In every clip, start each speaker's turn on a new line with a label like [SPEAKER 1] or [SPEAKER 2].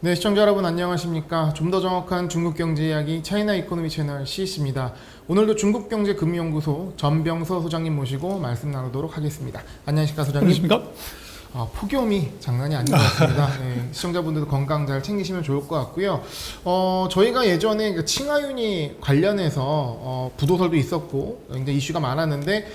[SPEAKER 1] 네, 시청자 여러분 안녕하십니까. 좀 더 정확한 중국 경제 이야기 차이나 이코노미 채널 CS입니다. 오늘도 중국경제금융연구소 전병서 소장님 모시고 말씀 나누도록 하겠습니다. 안녕하십니까 소장님.
[SPEAKER 2] 안녕하십니까.
[SPEAKER 1] 폭염이 장난이 아닌 것 같습니다. 네, 시청자분들도 건강 잘 챙기시면 좋을 것 같고요. 저희가 예전에 그 칭화윤이 관련해서 부도설도 있었고 굉장히 이슈가 많았는데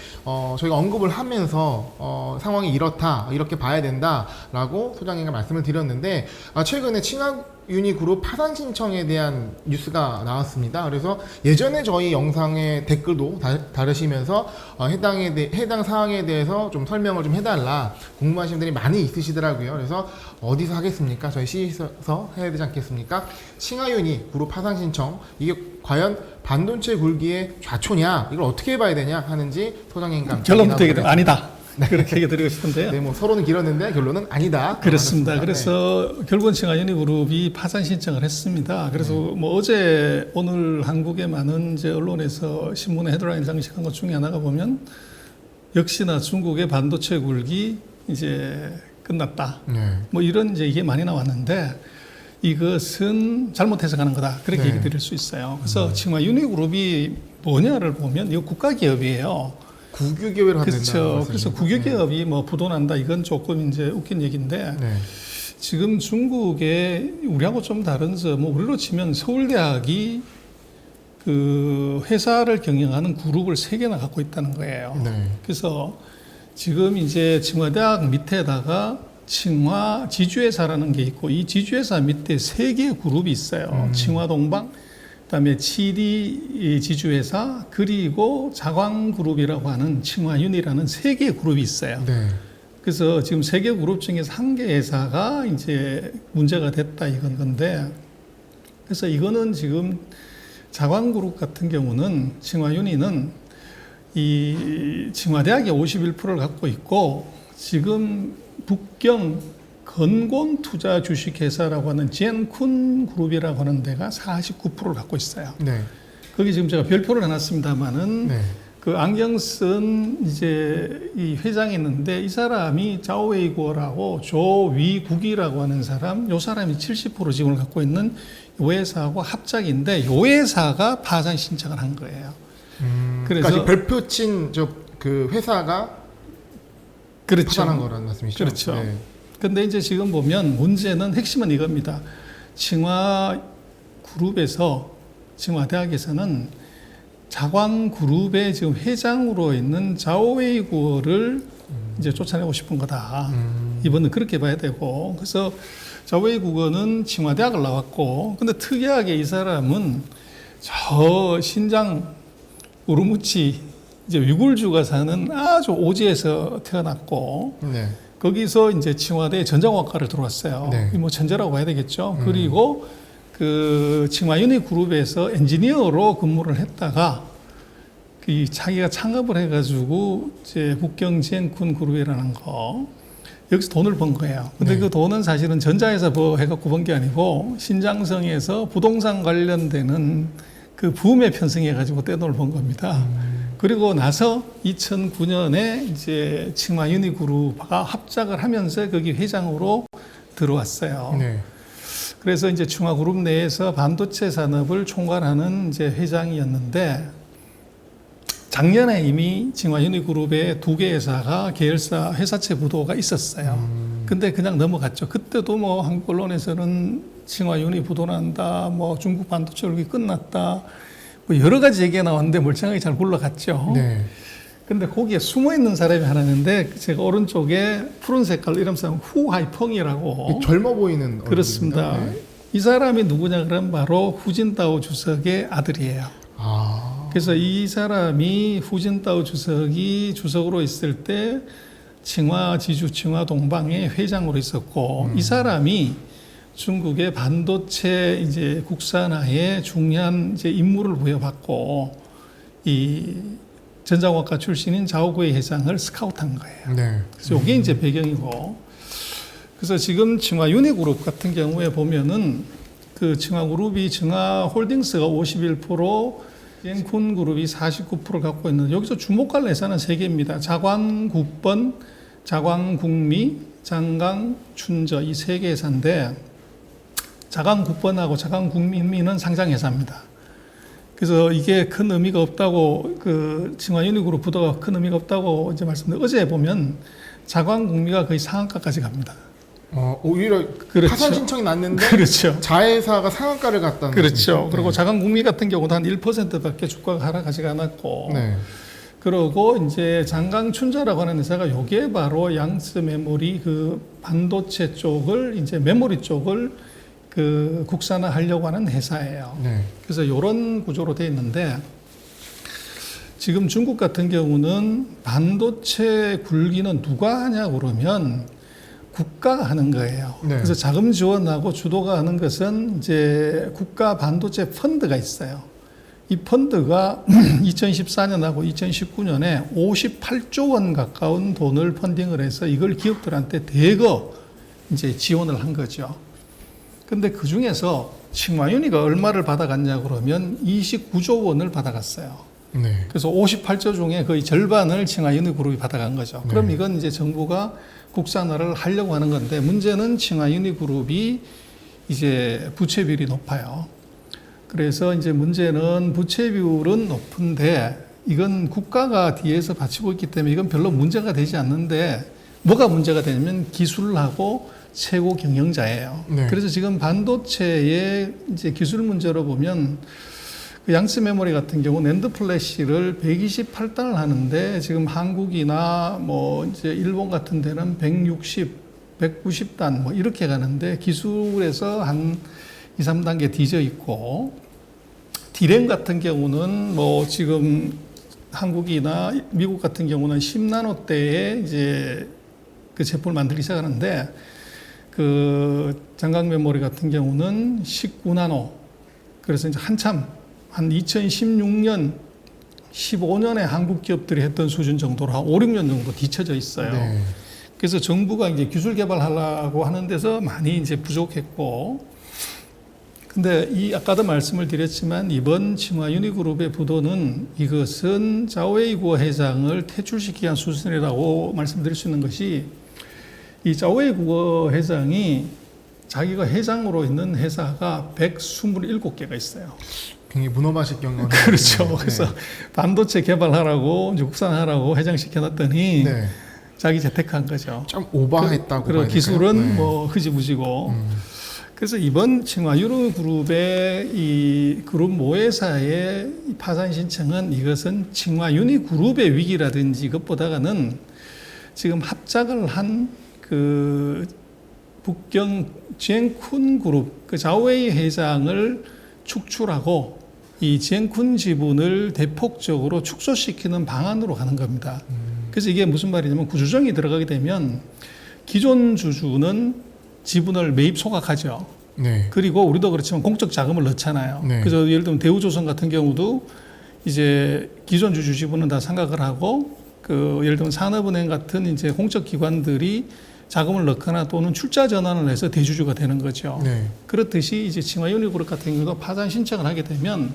[SPEAKER 1] 저희가 언급을 하면서 상황이 이렇다, 이렇게 봐야 된다라고 소장님과 말씀을 드렸는데 최근에 칭화윤이 그룹 파산 신청에 대한 뉴스가 나왔습니다. 그래서 예전에 저희 영상의 댓글도 다루시면서 해당 사항에 대해서 좀 설명을 좀 해달라 궁금하신 분들이 많이 있으시더라고요. 그래서 어디서 하겠습니까? 저희 CE에서 해야 되지 않겠습니까? 칭화윤이 그룹 파산 신청, 이게 과연 반도체 굴기의 좌초냐, 이걸 어떻게 봐야 되냐 하는지 소장님과
[SPEAKER 2] 결론부터 얘기해 아니다. 그렇게 얘기 드리고 싶은데요.
[SPEAKER 1] 네, 뭐 서로는 길었는데 결론은 아니다.
[SPEAKER 2] 그렇습니다. 그래서 결국은 칭화윤이 그룹이 파산 신청을 했습니다. 그래서 뭐 어제 오늘 한국의 많은 이제 언론에서 신문에 헤드라인 장식한 것 중에 하나가 보면 역시나 중국의 반도체 굴기 이제 끝났다. 뭐 이런 이제 이게 많이 나왔는데 이것은 잘못 해석하는 거다. 그렇게 얘기 드릴 수 있어요. 그래서 칭화윤이 그룹이 뭐냐를 보면 이거 국가 기업이에요.
[SPEAKER 1] 국유기업으로 한다.
[SPEAKER 2] 그렇죠. 그래서 국유기업이 뭐 부도난다 이건 조금 이제 웃긴 얘기인데 지금 중국에 우리하고 좀 다른 점, 뭐 우리로 치면 서울대학이 그 회사를 경영하는 그룹을 3개나 갖고 있다는 거예요. 그래서 지금 이제 칭화대학 밑에다가 칭화 지주회사라는 게 있고 이 지주회사 밑에 3개의 그룹이 있어요. 칭화동방, 그다음에 치리 지주회사, 그리고 자광그룹이라고 하는 칭화윤이라는 3개의 그룹이 있어요. 그래서 지금 3개 그룹 중에서 1개 회사가 이제 문제가 됐다 이건 건데, 그래서 이거는 지금 자광그룹 같은 경우는 칭화윤이는 이 칭화대학이 51%를 갖고 있고 지금 북경 건곤 투자 주식회사라고 하는 젠쿤 그룹이라고 하는 데가 49%를 갖고 있어요. 거기 지금 제가 별표를 해놨습니다만은 그 안경 쓴 이제 이 회장이 있는데 이 사람이 자오웨이구어라고 조위국이라고 하는 사람, 요 사람이 70% 지분을 갖고 있는 요 회사하고 합작인데 요 회사가 파산 신청을 한 거예요.
[SPEAKER 1] 그래서 그러니까 별표 친 그 회사가 파산한 거라는 말씀이시죠?
[SPEAKER 2] 그렇죠. 근데 이제 지금 보면 문제는 핵심은 이겁니다. 칭화그룹에서, 칭화대학에서는 자광그룹의 지금 회장으로 있는 자오웨이구어를 이제 쫓아내고 싶은 거다. 이번은 그렇게 봐야 되고. 그래서 자오웨이구어는 칭화대학을 나왔고, 근데 특이하게 이 사람은 저 신장 우르무치 이제 위굴주가 사는 아주 오지에서 태어났고, 거기서 이제 칭화대 전자공학과를 들어왔어요. 뭐 천재라고 봐야 되겠죠. 그리고 그 칭화윤희 그룹에서 엔지니어로 근무를 했다가 그 자기가 창업을 해가지고 이제 북경 젠쿤 그룹이라는 거 여기서 돈을 번 거예요. 근데 그 돈은 사실은 전자회사 해갖고 번 게 아니고 신장성에서 부동산 관련되는 그 붐에 편승해가지고 떼돈을 번 겁니다. 그리고 나서 2009년에 이제 칭화윤희 그룹과 합작을 하면서 거기 회장으로 들어왔어요. 그래서 이제 칭화그룹 내에서 반도체 산업을 총괄하는 이제 회장이었는데 작년에 이미 칭화윤희 그룹의 2개 회사가 계열사 회사채 부도가 있었어요. 근데 그냥 넘어갔죠. 그때도 뭐 한국 언론에서는 칭화윤희 부도난다, 뭐 중국 반도체 굴기 끝났다, 뭐 여러 가지 얘기가 나왔는데 멀쩡하게 잘 굴러갔죠. 근데 거기에 숨어 있는 사람이 하나 있는데 제가 오른쪽에 푸른 색깔 이름 쓰면 후하이펑이라고
[SPEAKER 1] 젊어 보이는
[SPEAKER 2] 그렇습니다. 이 사람이 누구냐 그러면 바로 후진타오 주석의 아들이에요. 그래서 이 사람이 후진타오 주석이 주석으로 있을 때 칭화지주 칭화동방의 회장으로 있었고 이 사람이 중국의 반도체 이제 국산화에 중요한 이제 임무를 부여받고 이 전자공학과 출신인 자오구의 회장을 스카우트한 거예요. 그래서 이게 이제 배경이고, 그래서 지금 칭화윤희 그룹 같은 경우에 보면은 그 칭화그룹이 칭화홀딩스가 51%, 젠쿤 그룹이 49% 갖고 있는 여기서 주목할 회사는 3개입니다. 자광국번, 자광국미, 장강춘저 이 3개 회사인데 자강국번하고 자강국민은 상장회사입니다. 그래서 이게 큰 의미가 없다고 그 칭화유니그룹 부도가 큰 의미가 없다고 이제 말씀드렸는데 어제 보면 자광국미가 거의 상한가까지 갑니다.
[SPEAKER 1] 오히려
[SPEAKER 2] 그렇죠.
[SPEAKER 1] 파산 신청이 났는데
[SPEAKER 2] 그렇죠.
[SPEAKER 1] 자회사가 상한가를 갔다는
[SPEAKER 2] 그렇죠.
[SPEAKER 1] 것이죠.
[SPEAKER 2] 그리고
[SPEAKER 1] 네.
[SPEAKER 2] 자광국미 같은 경우도 한 1%밖에 주가가 하락하지가 않았고,
[SPEAKER 1] 네.
[SPEAKER 2] 그러고 이제 장강춘자라고 하는 회사가 요게 바로 양스 메모리 그 반도체 쪽을 이제 메모리 쪽을 그 국산화하려고 하는 회사예요.
[SPEAKER 1] 네.
[SPEAKER 2] 그래서 이런 구조로 돼 있는데 지금 중국 같은 경우는 반도체 굴기는 누가 하냐 그러면 국가가 하는 거예요.
[SPEAKER 1] 네.
[SPEAKER 2] 그래서 자금 지원하고 주도가 하는 것은 이제 국가 반도체 펀드가 있어요. 이 펀드가 2014년하고 2019년에 58조 원 가까운 돈을 펀딩을 해서 이걸 기업들한테 대거 이제 지원을 한 거죠. 근데 그 중에서 칭화윤이가 얼마를 받아갔냐 그러면 29조 원을 받아갔어요.
[SPEAKER 1] 네.
[SPEAKER 2] 그래서 58조 중에 거의 절반을 칭화윤이 그룹이 받아간 거죠. 그럼
[SPEAKER 1] 네.
[SPEAKER 2] 이건 이제 정부가 국산화를 하려고 하는 건데 문제는 칭화윤이 그룹이 이제 부채 비율이 높아요. 그래서 이제 문제는 부채 비율은 높은데 이건 국가가 뒤에서 받치고 있기 때문에 이건 별로 문제가 되지 않는데 뭐가 문제가 되냐면 기술하고 최고 경영자예요.
[SPEAKER 1] 네.
[SPEAKER 2] 그래서 지금 반도체의 이제 기술 문제로 보면 그 양스 메모리 같은 경우 낸드 플래시를 128단을 하는데 지금 한국이나 뭐 이제 일본 같은 데는 160, 190단 뭐 이렇게 가는데 기술에서 한 2, 3단계 뒤져 있고 디램 같은 경우는 뭐 지금 한국이나 미국 같은 경우는 10나노대에 이제 그 제품을 만들기 시작하는데 그 장강 메모리 같은 경우는 19나노. 그래서 이제 한참 한 2016년, 15년에 한국 기업들이 했던 수준 정도로 한 5, 6년 정도 뒤쳐져 있어요.
[SPEAKER 1] 네.
[SPEAKER 2] 그래서 정부가 이제 기술 개발하려고 하는 데서 많이 이제 부족했고, 근데 이 아까도 말씀을 드렸지만 이번 칭화유니그룹의 부도는 이것은 자오웨이구어 회장을 퇴출시키기 위한 수순이라고 말씀드릴 수 있는 것이 이 자오웨이구어 회장이 자기가 회장으로 있는 회사가 127개가 있어요.
[SPEAKER 1] 굉장히 문어발식 경영을
[SPEAKER 2] 그렇죠.
[SPEAKER 1] 하는데,
[SPEAKER 2] 그래서 반도체 개발하라고 이제 국산하라고 회장시켜놨더니
[SPEAKER 1] 네.
[SPEAKER 2] 자기 재택한 거죠.
[SPEAKER 1] 좀 오버했다고
[SPEAKER 2] 그리고
[SPEAKER 1] 봐야
[SPEAKER 2] 기술은
[SPEAKER 1] 될까요? 네.
[SPEAKER 2] 뭐 흐지부지고. 그래서 이번 칭화유니그룹의 이 그룹 모회사의 파산 신청은 이것은 칭화유니그룹의 위기라든지 이것보다는 지금 합작을 한 그 북경 지엔쿤 그룹 그 자오웨이 회장을 축출하고 이 지엔쿤 지분을 대폭적으로 축소시키는 방안으로 가는 겁니다. 그래서 이게 무슨 말이냐면 구조정이 들어가게 되면 기존 주주는 지분을 매입 소각하죠.
[SPEAKER 1] 네.
[SPEAKER 2] 그리고 우리도 그렇지만 공적 자금을 넣잖아요.
[SPEAKER 1] 네.
[SPEAKER 2] 그래서 예를 들면 대우조선 같은 경우도 이제 기존 주주 지분은 다 상각을 하고 그 예를 들면 산업은행 같은 이제 공적 기관들이 자금을 넣거나 또는 출자 전환을 해서 대주주가 되는 거죠.
[SPEAKER 1] 네.
[SPEAKER 2] 그렇듯이 이제 칭화유니그룹 같은 경우도 파산 신청을 하게 되면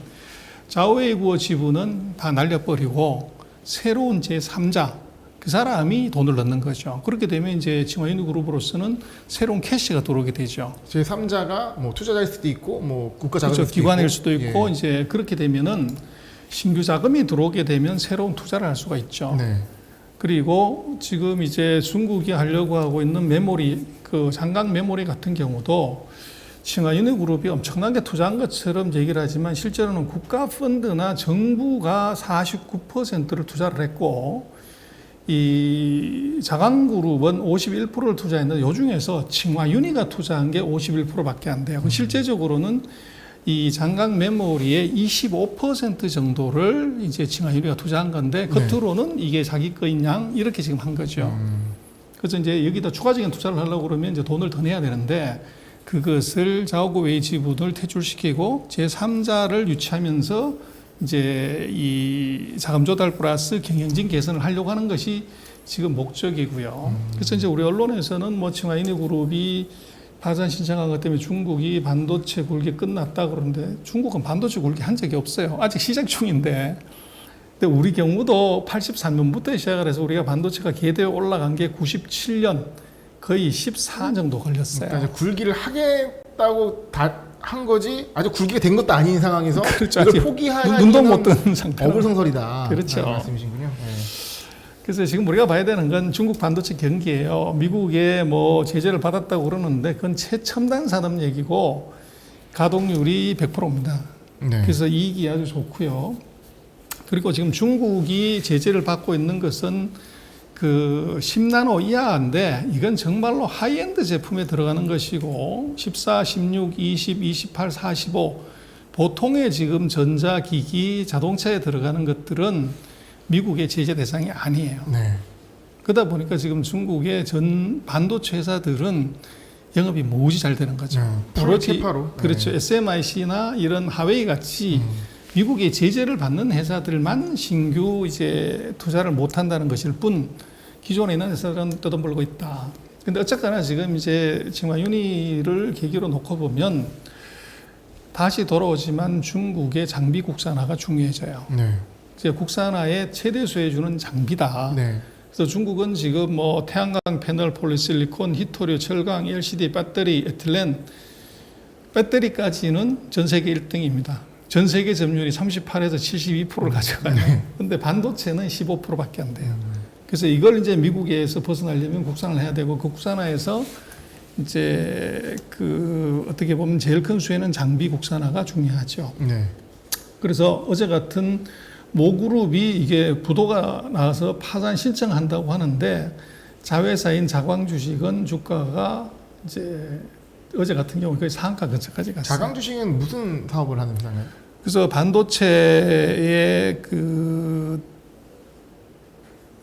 [SPEAKER 2] 자오웨이구어 지분은 다 날려버리고 새로운 제3자 그 사람이 돈을 넣는 거죠. 그렇게 되면 이제 칭화유니그룹으로서는 새로운 캐시가 들어오게 되죠.
[SPEAKER 1] 제 3자가 뭐 투자자일 수도 있고 뭐 국가 자금일
[SPEAKER 2] 그렇죠.
[SPEAKER 1] 수도
[SPEAKER 2] 기관일
[SPEAKER 1] 있고.
[SPEAKER 2] 수도 있고
[SPEAKER 1] 예.
[SPEAKER 2] 이제 그렇게 되면은 신규 자금이 들어오게 되면 새로운 투자를 할 수가 있죠.
[SPEAKER 1] 네.
[SPEAKER 2] 그리고 지금 이제 중국이 하려고 하고 있는 메모리, 그 장강 메모리 같은 경우도 칭화유니그룹이 엄청나게 투자한 것처럼 얘기를 하지만 실제로는 국가 펀드나 정부가 49%를 투자를 했고 이 자강그룹은 51%를 투자했는데 요 중에서 칭화유니가 투자한 게 51%밖에 안 돼요. 실제적으로는 이 장강 메모리의 25% 정도를 이제 칭화유니가 투자한 건데 겉으로는 이게 자기 거인 양 이렇게 지금 한 거죠. 그래서 이제 여기다 추가적인 투자를 하려고 그러면 이제 돈을 더 내야 되는데 그것을 자오웨이 지분을 퇴출시키고 제3자를 유치하면서 이제 이 자금 조달 플러스 경영진 개선을 하려고 하는 것이 지금 목적이고요. 그래서 이제 우리 언론에서는 뭐 칭화유니그룹이 파산 신청한 것 때문에 중국이 반도체 굴기 끝났다 그러는데 중국은 반도체 굴기 한 적이 없어요. 아직 시작 중인데. 근데 우리 경우도 83년부터 시작을 해서 우리가 반도체가 궤도에 올라간 게 97년 거의 14년 정도 걸렸어요.
[SPEAKER 1] 그러니까 이제 굴기를 하게 하겠다고 다 한 거지 아주 굴기가 된 것도 아닌 상황에서
[SPEAKER 2] 그렇죠.
[SPEAKER 1] 이걸
[SPEAKER 2] 아직
[SPEAKER 1] 포기하기는
[SPEAKER 2] 눈도 못 뜨는 상태.
[SPEAKER 1] 어불성설이다.
[SPEAKER 2] 그렇죠.
[SPEAKER 1] 라는 말씀이신군요. 네.
[SPEAKER 2] 그래서 지금 우리가 봐야 되는 건 중국 반도체 경기예요. 미국에 뭐 제재를 받았다고 그러는데 그건 최첨단 산업 얘기고 가동률이 100%입니다.
[SPEAKER 1] 네.
[SPEAKER 2] 그래서 이익이 아주 좋고요. 그리고 지금 중국이 제재를 받고 있는 것은 그 10나노 이하인데 이건 정말로 하이엔드 제품에 들어가는 것이고 14, 16, 20, 28, 45 보통의 지금 전자기기 자동차에 들어가는 것들은 미국의 제재 대상이 아니에요.
[SPEAKER 1] 네.
[SPEAKER 2] 그러다 보니까 지금 중국의 전 반도체 회사들은 영업이 무지 잘 되는 거죠. 오로지
[SPEAKER 1] 캐파로.
[SPEAKER 2] 그렇죠.
[SPEAKER 1] 네.
[SPEAKER 2] SMIC나 이런 하웨이 같이 미국의 제재를 받는 회사들만 신규 이제 투자를 못 한다는 것일 뿐 기존에 있는 회사들은 떠덤불고 있다. 근데 어쨌거나 지금 이제 칭화윤희를 계기로 놓고 보면 다시 돌아오지만 중국의 장비 국산화가 중요해져요.
[SPEAKER 1] 네.
[SPEAKER 2] 이제 국산화의 최대 수혜주는 장비다.
[SPEAKER 1] 네.
[SPEAKER 2] 그래서 중국은 지금 뭐 태양광 패널, 폴리실리콘, 히토류, 철강, LCD, 배터리, 에틸렌, 배터리까지는 전 세계 1등입니다. 전 세계 점유율이 38에서 72%를 가져가요. 근데 반도체는 15%밖에 안 돼요. 그래서 이걸 이제 미국에서 벗어나려면 국산을 해야 되고 그 국산화에서 이제 그 어떻게 보면 제일 큰 수혜는 장비 국산화가 중요하죠.
[SPEAKER 1] 네.
[SPEAKER 2] 그래서 어제 같은 모그룹이 이게 부도가 나와서 파산 신청한다고 하는데 자회사인 자광 주식은 주가가 이제 어제 같은 경우 거의 상한가 근처까지 갔어요.
[SPEAKER 1] 자강 주식은 무슨 사업을 하는 회사인가요?
[SPEAKER 2] 그래서 반도체의 그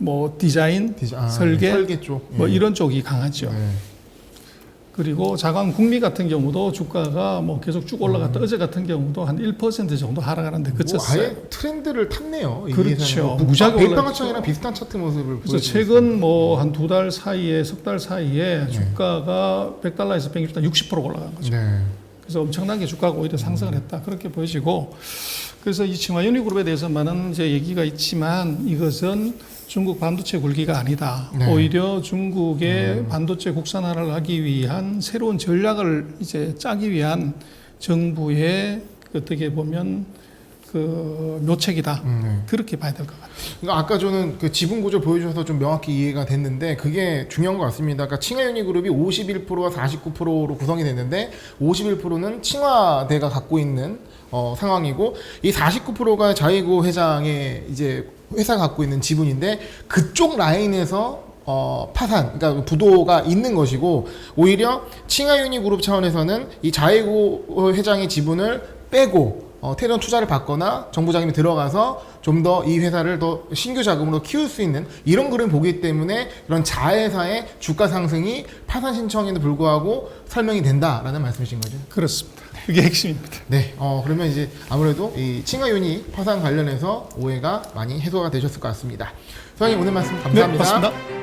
[SPEAKER 2] 뭐 디자인, 설계
[SPEAKER 1] 쪽.
[SPEAKER 2] 뭐
[SPEAKER 1] 예.
[SPEAKER 2] 이런 쪽이 강하죠.
[SPEAKER 1] 네.
[SPEAKER 2] 그리고 자광 국미 같은 경우도 주가가 뭐 계속 쭉 올라갔다 어제 같은 경우도 한 1% 정도 하락하는데
[SPEAKER 1] 뭐
[SPEAKER 2] 그쳤어요.
[SPEAKER 1] 아예 트렌드를 탔네요. 이
[SPEAKER 2] 그렇죠.
[SPEAKER 1] 회사는.
[SPEAKER 2] 무지하게
[SPEAKER 1] 베이팡
[SPEAKER 2] 올랐죠.
[SPEAKER 1] 차트랑 비슷한 차트 모습을
[SPEAKER 2] 그래서
[SPEAKER 1] 보여주고
[SPEAKER 2] 최근 뭐 한 2달 사이에 석 달 사이에
[SPEAKER 1] 네.
[SPEAKER 2] 주가가 100달러에서 160달러 60% 올라간 거죠.
[SPEAKER 1] 네.
[SPEAKER 2] 그래서 엄청나게 주가가 오히려 상승을 했다. 그렇게 보여지고 그래서 이 칭화윤희 그룹에 대해서 많은 이제 얘기가 있지만 이것은 중국 반도체 굴기가 아니다.
[SPEAKER 1] 네.
[SPEAKER 2] 오히려 중국의 반도체 국산화를 하기 위한 새로운 전략을 이제 짜기 위한 정부의 어떻게 보면 그 묘책이다.
[SPEAKER 1] 네.
[SPEAKER 2] 그렇게 봐야 될 것 같아요.
[SPEAKER 1] 그러니까 아까 저는 그 지분 구조 보여주셔서 좀 명확히 이해가 됐는데 그게 중요한 것 같습니다. 그러니까 칭화윤희 그룹이 51%와 49%로 구성이 됐는데 51%는 칭화대가 갖고 있는 상황이고 이 49%가 자이고 회장의 이제 회사가 갖고 있는 지분인데 그쪽 라인에서 파산, 그러니까 부도가 있는 것이고 오히려 칭화윤희 그룹 차원에서는 이 자이고 회장의 지분을 빼고 테론 투자를 받거나 정부 자금이 들어가서 좀 더 이 회사를 더 신규 자금으로 키울 수 있는 이런 그림을 보기 때문에 이런 자회사의 주가 상승이 파산 신청에도 불구하고 설명이 된다라는 말씀이신 거죠?
[SPEAKER 2] 그렇습니다. 그게 핵심입니다.
[SPEAKER 1] 네, 그러면 이제 아무래도 이 칭화윤희 파산 관련해서 오해가 많이 해소가 되셨을 것 같습니다. 소장님 오늘 말씀 감사합니다.
[SPEAKER 2] 네, 고맙습니다.